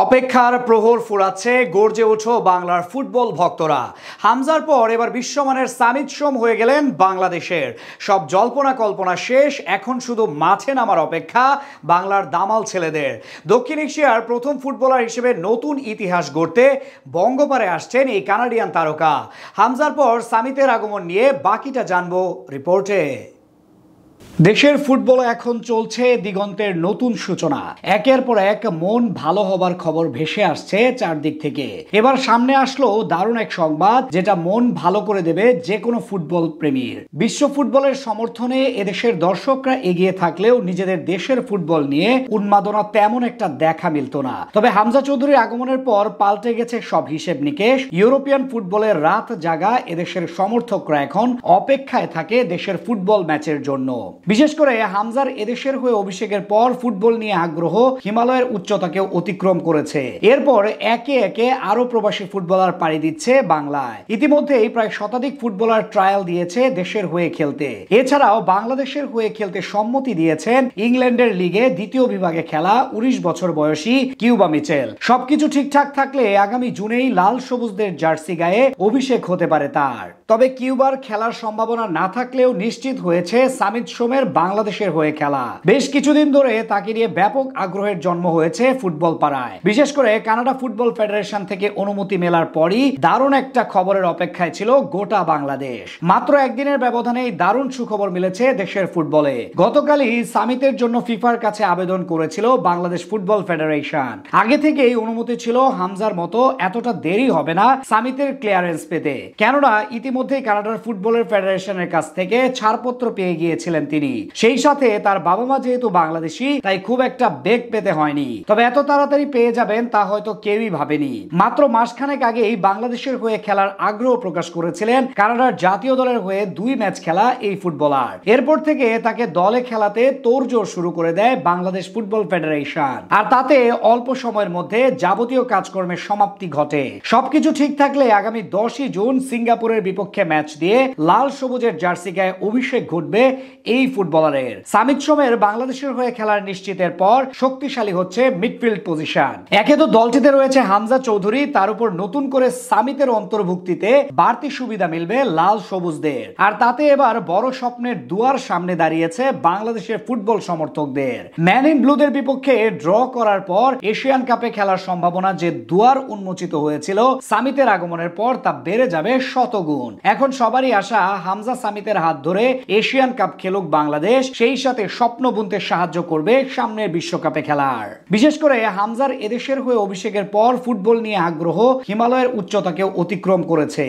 অপেক্ষার প্রহর ফুরাচ্ছে, গর্জে ওঠো বাংলার ফুটবল ভক্তরা। হামজার পর এবার বিশ্বমানের সামিত সোম হয়ে গেলেন বাংলাদেশের। সব জল্পনা কল্পনা শেষ, এখন শুধু মাঠে নামার অপেক্ষা বাংলার দামাল ছেলেদের। দক্ষিণ এশিয়ার প্রথম ফুটবলার হিসেবে নতুন ইতিহাস গড়তে বঙ্গপারে আসছেন এই কানাডিয়ান তারকা। হামজার পর সামিতের আগমন নিয়ে বাকিটা জানবো রিপোর্টে। দেশের ফুটবলে এখন চলছে দিগন্তের নতুন সূচনা। একের পর এক মন ভালো হবার খবর ভেসে আসছে চারদিক থেকে। এবার সামনে আসলো দারুণ এক সংবাদ, যেটা মন ভালো করে দেবে যে কোনো ফুটবল প্রেমীর। বিশ্ব ফুটবলের সমর্থনে এদেশের দর্শকরা এগিয়ে থাকলেও নিজেদের দেশের ফুটবল নিয়ে উন্মাদনা তেমন একটা দেখা মিলত না। তবে হামজা চৌধুরীর আগমনের পর পাল্টে গেছে সব হিসেব নিকেশ। ইউরোপিয়ান ফুটবলের রাত জাগা এদেশের সমর্থকরা এখন অপেক্ষায় থাকে দেশের ফুটবল ম্যাচের জন্য। বিশেষ করে হামজার এদেশের হয়ে অভিষেকের পর ফুটবল নিয়ে আগ্রহ হিমালয়ের উচ্চতাকেও অতিক্রম করেছে। এরপর একে একে আরো প্রবাসী ফুটবলার পাড়ি দিচ্ছে বাংলায়। ইতিমধ্যেই প্রায় শতাধিক ফুটবলার ট্রায়াল দিয়েছে দেশের হয়ে খেলতে। এছাড়াও বাংলাদেশের হয়ে খেলতে সম্মতি দিয়েছেন ইংল্যান্ডের লিগে দ্বিতীয় বিভাগে খেলা 19 বছর বয়সী কিউবা মিচেল। সবকিছু ঠিকঠাক থাকলে আগামী জুনেই লাল সবুজদের জার্সি গায়ে অভিষেক হতে পারে তার। তবে কিউবার খেলার সম্ভাবনা না থাকলেও নিশ্চিত হয়েছে সামিত সোমের বাংলাদেশের হয়ে খেলা। বেশ কিছুদিন ধরে তাকে নিয়ে ব্যাপক আগ্রহের জন্ম হয়েছে ফুটবল পাড়ায়। বিশেষ করে কানাডা ফুটবল ফেডারেশন থেকে অনুমতি মেলার পরই দারুণ একটা খবরের অপেক্ষায় ছিল গোটা বাংলাদেশ। মাত্র একদিনের ব্যবধানেই দারুণ সুখবর মিলেছে দেশের ফুটবলে। গতকালই সামিতের জন্য ফিফার কাছে আবেদন করেছিল বাংলাদেশ ফুটবল ফেডারেশন। আগে থেকেই অনুমতি ছিল হামজার মতো এতটা দেরি হবে না সামিতের ক্লিয়ারেন্স পেতে, কেননা ইতিমধ্যেই কানাডার ফুটবলের ফেডারেশনের কাছ থেকে ছাড়পত্র পেয়ে গিয়েছিলেন তিনি। সেই সাথে তার বাবা মা যেহেতু বাংলাদেশি, তাই খুব একটা বেগ পেতে হয়নি। তবে এত তাড়াতাড়ি পেয়ে যাবেন তা হয়তো কেউই ভাবেনি। মাত্র মাসখানেক আগেই বাংলাদেশের হয়ে খেলার আগ্রহ প্রকাশ করেছিলেন কানাডার জাতীয় দলের হয়ে 2 ম্যাচ খেলা এই ফুটবলার। এরপর থেকে তাকে দলে খেলাতে তোড়জোড় শুরু করে দেয় বাংলাদেশ ফুটবল ফেডারেশন। আর তাতে অল্প সময়ের মধ্যে যাবতীয় কাজকর্মের সমাপ্তি ঘটে। সবকিছু ঠিক থাকলে আগামী 10ই জুন সিঙ্গাপুরের বিপক্ষে ম্যাচ দিয়ে লাল সবুজের জার্সি গায়ে অভিষেক ঘটবে এই ফুটবলারের। সামিত সোমের বাংলাদেশের হয়ে খেলার নিশ্চিতের পর শক্তিশালী হচ্ছে মিডফিল্ড পজিশন। একে তো দলটিতে রয়েছে হামজা চৌধুরী, তার উপর নতুন করে সামিতের অন্তর্ভুক্তিতে বাড়তি সুবিধা মিলবে লাল সবুজদের। আর তাতে এবার বড় স্বপ্নের দুয়ার সামনে দাঁড়িয়েছে বাংলাদেশের ফুটবল সমর্থকদের। ম্যান ইন ব্লুদের বিপক্ষে ড্র করার পর এশিয়ান কাপে খেলার সম্ভাবনা যে দুয়ার উন্মোচিত হয়েছিল সামিতের আগমনের পর, তা বেড়ে যাবে শতগুণ। এখন সবারই আশা হামজা সামিতের হাত ধরে এশিয়ান কাপ খেলুক বাংলাদেশ, সেই সাথে স্বপ্ন বুনতে সাহায্য করবে সামনের বিশ্বকাপে খেলার। বিশেষ করে হামজার এদেশের হয়ে অভিষেকের পর ফুটবল নিয়ে আগ্রহ হিমালয়ের উচ্চতাকেও অতিক্রম করেছে।